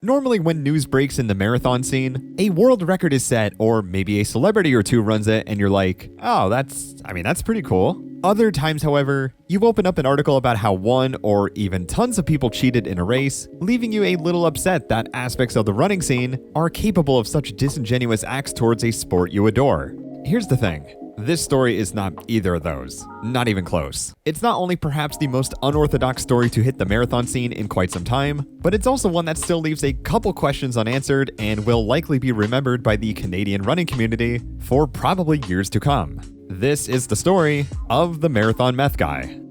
Normally when news breaks in the marathon scene, a world record is set or maybe a celebrity or two runs it and you're like, oh, that's pretty cool. Other times, however, you open up an article about how one or even tons of people cheated in a race, leaving you a little upset that aspects of the running scene are capable of such disingenuous acts towards a sport you adore. Here's the thing. This story is not either of those. Not even close. It's not only perhaps the most unorthodox story to hit the marathon scene in quite some time, but it's also one that still leaves a couple questions unanswered and will likely be remembered by the Canadian running community for probably years to come. This is the story of the Marathon M3th Guy.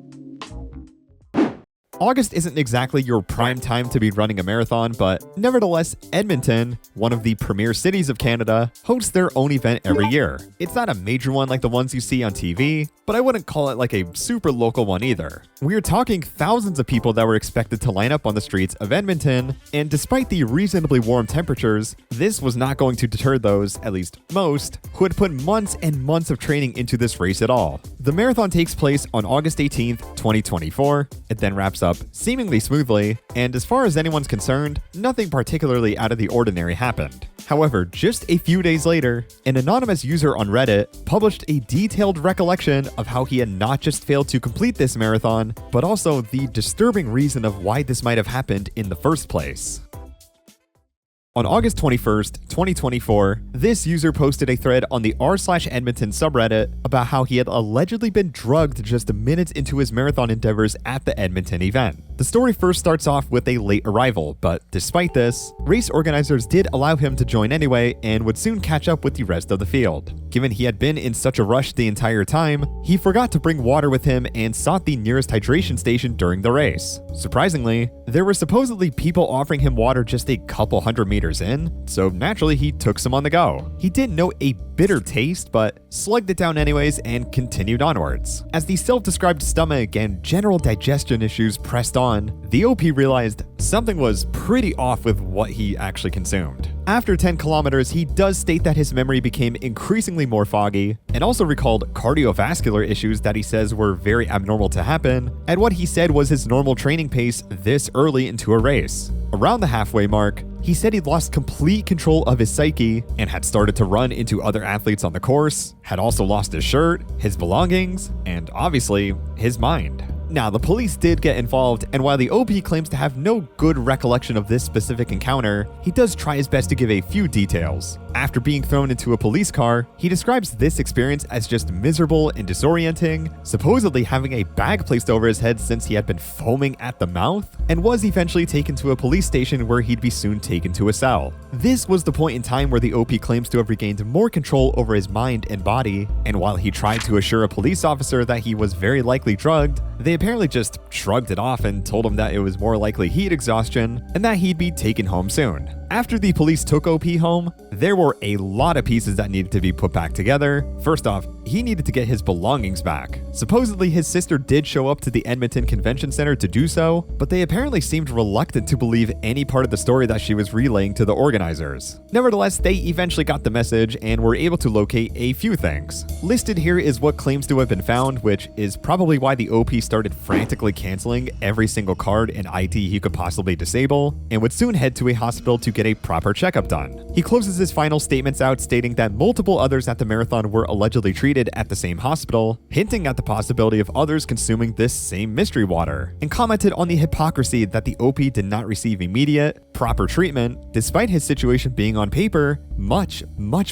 August isn't exactly your prime time to be running a marathon, but nevertheless, Edmonton, one of the premier cities of Canada, hosts their own event every year. It's not a major one like the ones you see on TV, but I wouldn't call it like a super local one either. We're talking thousands of people that were expected to line up on the streets of Edmonton, and despite the reasonably warm temperatures, this was not going to deter those, at least most, who had put months and months of training into this race at all. The marathon takes place on August 18th, 2024. It then wraps up seemingly smoothly, and as far as anyone's concerned, nothing particularly out of the ordinary happened. However, just a few days later, an anonymous user on Reddit published a detailed recollection of how he had not just failed to complete this marathon, but also the disturbing reason of why this might have happened in the first place. On August 21st, 2024, this user posted a thread on the r/Edmonton subreddit about how he had allegedly been drugged just minutes into his marathon endeavors at the Edmonton event. The story first starts off with a late arrival, but despite this, race organizers did allow him to join anyway and would soon catch up with the rest of the field. Given he had been in such a rush the entire time, he forgot to bring water with him and sought the nearest hydration station during the race. Surprisingly, there were supposedly people offering him water just a couple hundred meters in, so naturally he took some on the go. He didn't know a bitter taste, but slugged it down anyways and continued onwards. As the self-described stomach and general digestion issues pressed on, the OP realized something was pretty off with what he actually consumed. After 10 kilometers, he does state that his memory became increasingly more foggy, and also recalled cardiovascular issues that he says were very abnormal to happen, at what he said was his normal training pace this early into a race. Around the halfway mark, he said he'd lost complete control of his psyche and had started to run into other athletes on the course, had also lost his shirt, his belongings, and obviously, his mind. Now, the police did get involved, and while the OP claims to have no good recollection of this specific encounter, he does try his best to give a few details. After being thrown into a police car, he describes this experience as just miserable and disorienting, supposedly having a bag placed over his head since he had been foaming at the mouth, and was eventually taken to a police station where he'd be soon taken to a cell. This was the point in time where the OP claims to have regained more control over his mind and body, and while he tried to assure a police officer that he was very likely drugged, they apparently just shrugged it off and told him that it was more likely heat exhaustion and that he'd be taken home soon. After the police took OP home, there were a lot of pieces that needed to be put back together. First off, he needed to get his belongings back. Supposedly, his sister did show up to the Edmonton Convention Center to do so, but they apparently seemed reluctant to believe any part of the story that she was relaying to the organizers. Nevertheless, they eventually got the message and were able to locate a few things. Listed here is what claims to have been found, which is probably why the OP started frantically canceling every single card and ID he could possibly disable, and would soon head to a hospital to get a proper checkup done. He closes his final statements out stating that multiple others at the marathon were allegedly treated at the same hospital, hinting at the possibility of others consuming this same mystery water, and commented on the hypocrisy that the OP did not receive immediate, proper treatment, despite his situation being on paper much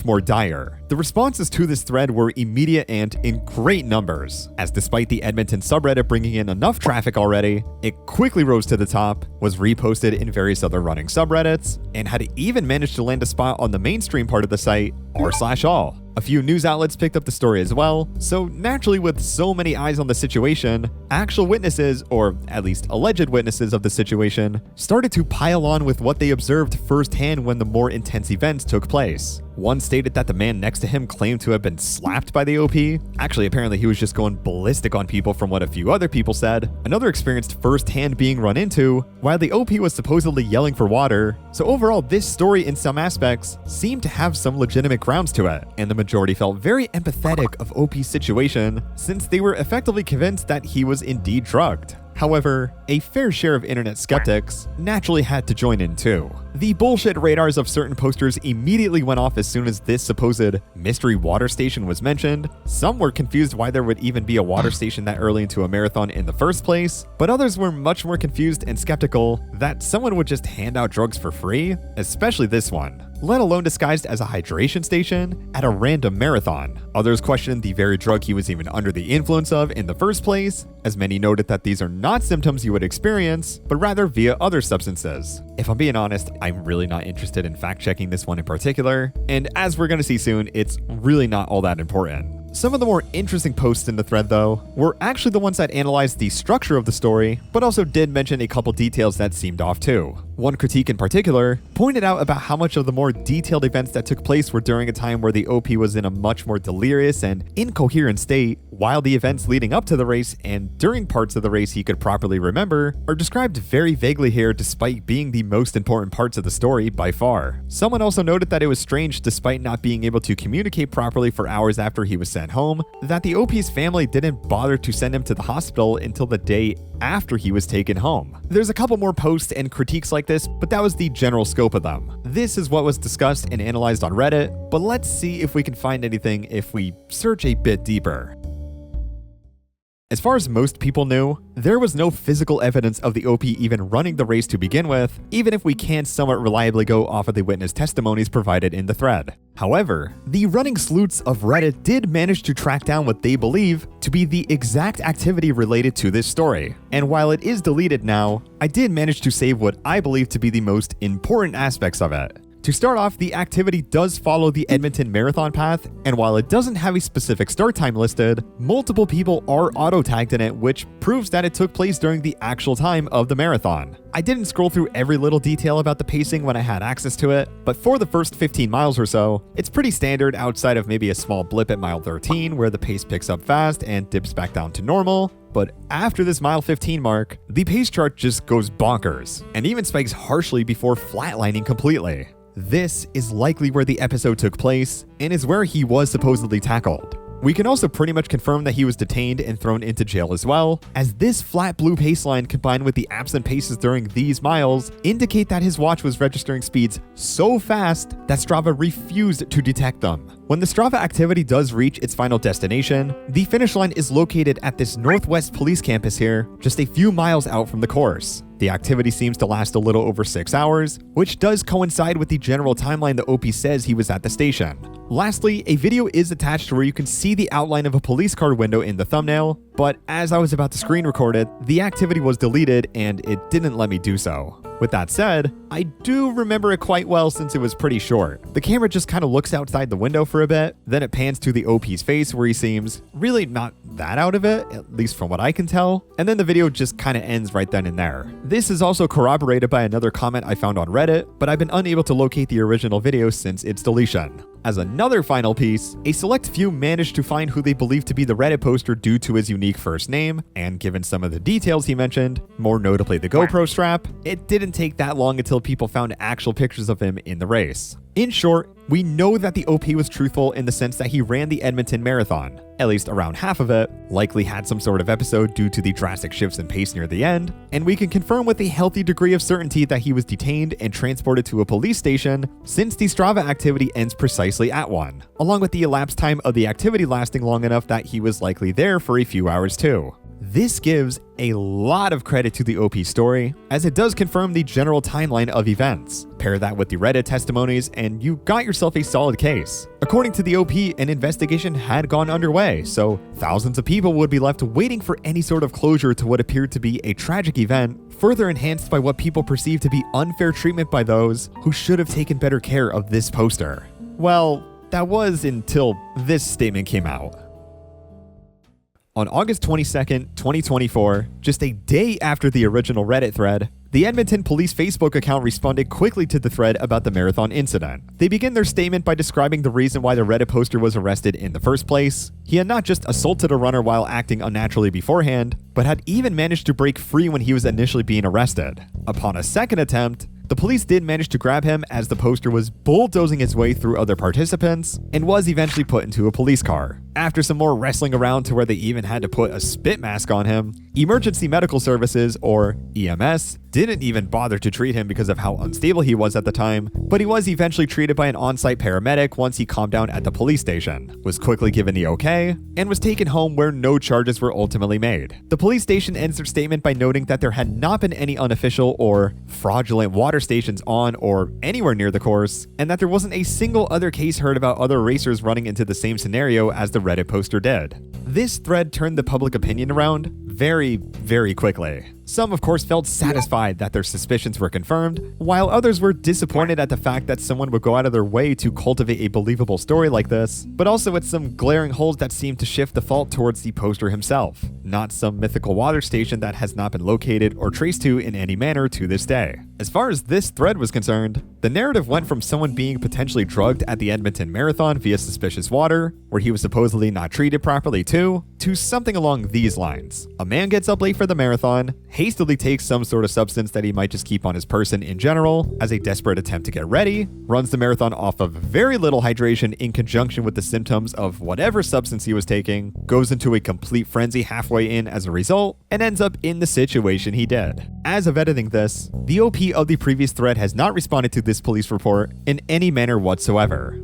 more dire. The responses to this thread were immediate and in great numbers, as despite the Edmonton subreddit bringing in enough traffic already, it quickly rose to the top, was reposted in various other running subreddits, and had even managed to land a spot on the mainstream part of the site, r/all. A few news outlets picked up the story as well, so naturally with so many eyes on the situation, actual witnesses, or at least alleged witnesses of the situation, started to pile on with what they observed firsthand when the more intense events took place. One stated that the man next to him claimed to have been slapped by the OP. Actually, apparently he was just going ballistic on people from what a few other people said. Another experienced firsthand being run into, while the OP was supposedly yelling for water. So overall, this story in some aspects seemed to have some legitimate grounds to it, and the majority felt very empathetic of OP's situation since they were effectively convinced that he was indeed drugged. However, a fair share of internet skeptics naturally had to join in too. The bullshit radars of certain posters immediately went off as soon as this supposed mystery water station was mentioned. Some were confused why there would even be a water station that early into a marathon in the first place, but others were much more confused and skeptical that someone would just hand out drugs for free, especially this one, let alone disguised as a hydration station at a random marathon. Others questioned the very drug he was even under the influence of in the first place, as many noted that these are not symptoms you would experience, but rather via other substances. If I'm being honest, I'm really not interested in fact-checking this one in particular, and as we're gonna see soon, it's really not all that important. Some of the more interesting posts in the thread, though, were actually the ones that analyzed the structure of the story, but also did mention a couple details that seemed off too. One critique in particular pointed out about how much of the more detailed events that took place were during a time where the OP was in a much more delirious and incoherent state, while the events leading up to the race and during parts of the race he could properly remember are described very vaguely here despite being the most important parts of the story by far. Someone also noted that it was strange, despite not being able to communicate properly for hours after he was sent home, that the OP's family didn't bother to send him to the hospital until the day after he was taken home. There's a couple more posts and critiques like this, but that was the general scope of them. This is what was discussed and analyzed on Reddit, but let's see if we can find anything if we search a bit deeper. As far as most people knew, there was no physical evidence of the OP even running the race to begin with, even if we can somewhat reliably go off of the witness testimonies provided in the thread. However, the running sleuths of Reddit did manage to track down what they believe to be the exact activity related to this story. And while it is deleted now, I did manage to save what I believe to be the most important aspects of it. To start off, the activity does follow the Edmonton Marathon path, and while it doesn't have a specific start time listed, multiple people are auto-tagged in it, which proves that it took place during the actual time of the marathon. I didn't scroll through every little detail about the pacing when I had access to it, but for the first 15 miles or so, it's pretty standard outside of maybe a small blip at mile 13 where the pace picks up fast and dips back down to normal. But after this mile 15 mark, the pace chart just goes bonkers, and even spikes harshly before flatlining completely. This is likely where the episode took place, and is where he was supposedly tackled. We can also pretty much confirm that he was detained and thrown into jail as well, as this flat blue pace line combined with the absent paces during these miles indicate that his watch was registering speeds so fast that Strava refused to detect them. When the Strava activity does reach its final destination, the finish line is located at this Northwest Police campus here, just a few miles out from the course. The activity seems to last a little over 6 hours, which does coincide with the general timeline the OP says he was at the station. Lastly, a video is attached where you can see the outline of a police car window in the thumbnail, but as I was about to screen record it, the activity was deleted and it didn't let me do so. With that said, I do remember it quite well since it was pretty short. The camera just kind of looks outside the window for a bit, then it pans to the OP's face where he seems really not that out of it, at least from what I can tell, and then the video just kind of ends right then and there. This is also corroborated by another comment I found on Reddit, but I've been unable to locate the original video since its deletion. As another final piece, a select few managed to find who they believe to be the Reddit poster due to his unique first name, and given some of the details he mentioned, more notably the GoPro strap, it didn't take that long until people found actual pictures of him in the race. In short, we know that the OP was truthful in the sense that he ran the Edmonton Marathon, at least around half of it, likely had some sort of episode due to the drastic shifts in pace near the end, and we can confirm with a healthy degree of certainty that he was detained and transported to a police station since the Strava activity ends precisely at 1, along with the elapsed time of the activity lasting long enough that he was likely there for a few hours too. This gives a lot of credit to the OP story, as it does confirm the general timeline of events. Pair that with the Reddit testimonies, and you got yourself a solid case. According to the OP, an investigation had gone underway, so thousands of people would be left waiting for any sort of closure to what appeared to be a tragic event, further enhanced by what people perceive to be unfair treatment by those who should have taken better care of this poster. Well, that was until this statement came out. On August 22nd, 2024, just a day after the original Reddit thread, the Edmonton Police Facebook account responded quickly to the thread about the marathon incident. They begin their statement by describing the reason why the Reddit poster was arrested in the first place. He had not just assaulted a runner while acting unnaturally beforehand, but had even managed to break free when he was initially being arrested. Upon a second attempt, the police did manage to grab him as the poster was bulldozing its way through other participants and was eventually put into a police car. After some more wrestling around to where they even had to put a spit mask on him, Emergency Medical Services, or EMS, didn't even bother to treat him because of how unstable he was at the time, but he was eventually treated by an on-site paramedic once he calmed down at the police station, was quickly given the okay, and was taken home where no charges were ultimately made. The police station ends their statement by noting that there had not been any unofficial or fraudulent water stations on or anywhere near the course, and that there wasn't a single other case heard about other racers running into the same scenario as the Reddit poster did. This thread turned the public opinion around very, very quickly. Some, of course, felt satisfied that their suspicions were confirmed, while others were disappointed at the fact that someone would go out of their way to cultivate a believable story like this, but also with some glaring holes that seemed to shift the fault towards the poster himself, not some mythical water station that has not been located or traced to in any manner to this day. As far as this thread was concerned, the narrative went from someone being potentially drugged at the Edmonton Marathon via suspicious water, where he was supposedly not treated properly to something along these lines. A man gets up late for the marathon, hastily takes some sort of substance that he might just keep on his person in general as a desperate attempt to get ready, runs the marathon off of very little hydration in conjunction with the symptoms of whatever substance he was taking, goes into a complete frenzy halfway in as a result, and ends up in the situation he did. As of editing this, the OP of the previous thread has not responded to this police report in any manner whatsoever.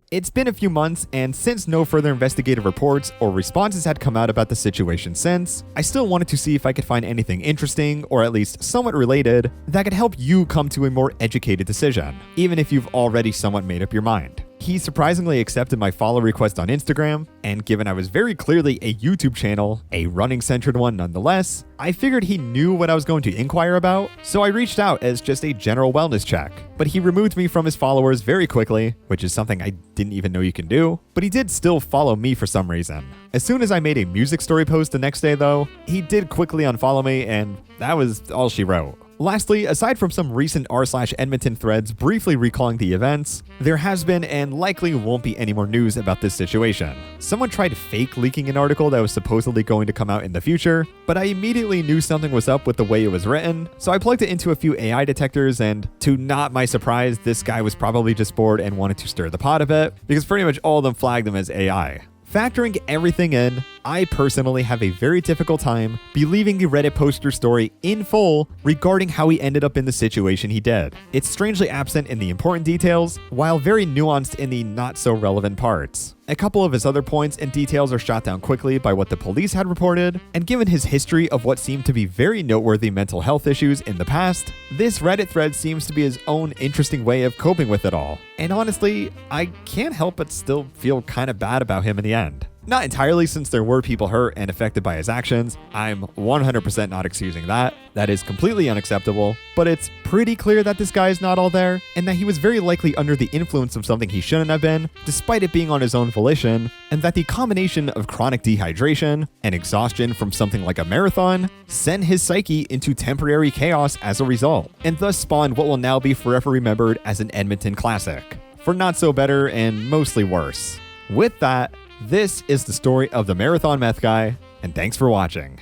It's been a few months, and since no further investigative reports or responses had come out about the situation since, I still wanted to see if I could find anything interesting, or at least somewhat related, that could help you come to a more educated decision, even if you've already somewhat made up your mind. He surprisingly accepted my follow request on Instagram, and given I was very clearly a YouTube channel, a running-centered one nonetheless, I figured he knew what I was going to inquire about, so I reached out as just a general wellness check. But he removed me from his followers very quickly, which is something I didn't even know you can do, but he did still follow me for some reason. As soon as I made a music story post the next day though, he did quickly unfollow me, and that was all she wrote. Lastly, aside from some recent r/Edmonton threads briefly recalling the events, there has been and likely won't be any more news about this situation. Someone tried fake leaking an article that was supposedly going to come out in the future, but I immediately knew something was up with the way it was written, so I plugged it into a few AI detectors, and to not my surprise, this guy was probably just bored and wanted to stir the pot a bit, because pretty much all of them flagged them as AI. Factoring everything in, I personally have a very difficult time believing the Reddit poster story in full regarding how he ended up in the situation he did. It's strangely absent in the important details, while very nuanced in the not-so-relevant parts. A couple of his other points and details are shot down quickly by what the police had reported, and given his history of what seemed to be very noteworthy mental health issues in the past, this Reddit thread seems to be his own interesting way of coping with it all. And honestly, I can't help but still feel kind of bad about him in the end. Not entirely, since there were people hurt and affected by his actions. I'm 100% not excusing that. That is completely unacceptable. But it's pretty clear that this guy is not all there, and that he was very likely under the influence of something he shouldn't have been, despite it being on his own volition, and that the combination of chronic dehydration and exhaustion from something like a marathon sent his psyche into temporary chaos as a result, and thus spawned what will now be forever remembered as an Edmonton classic, for not so better and mostly worse. With that, this is the story of the Marathon M3th Guy, and thanks for watching.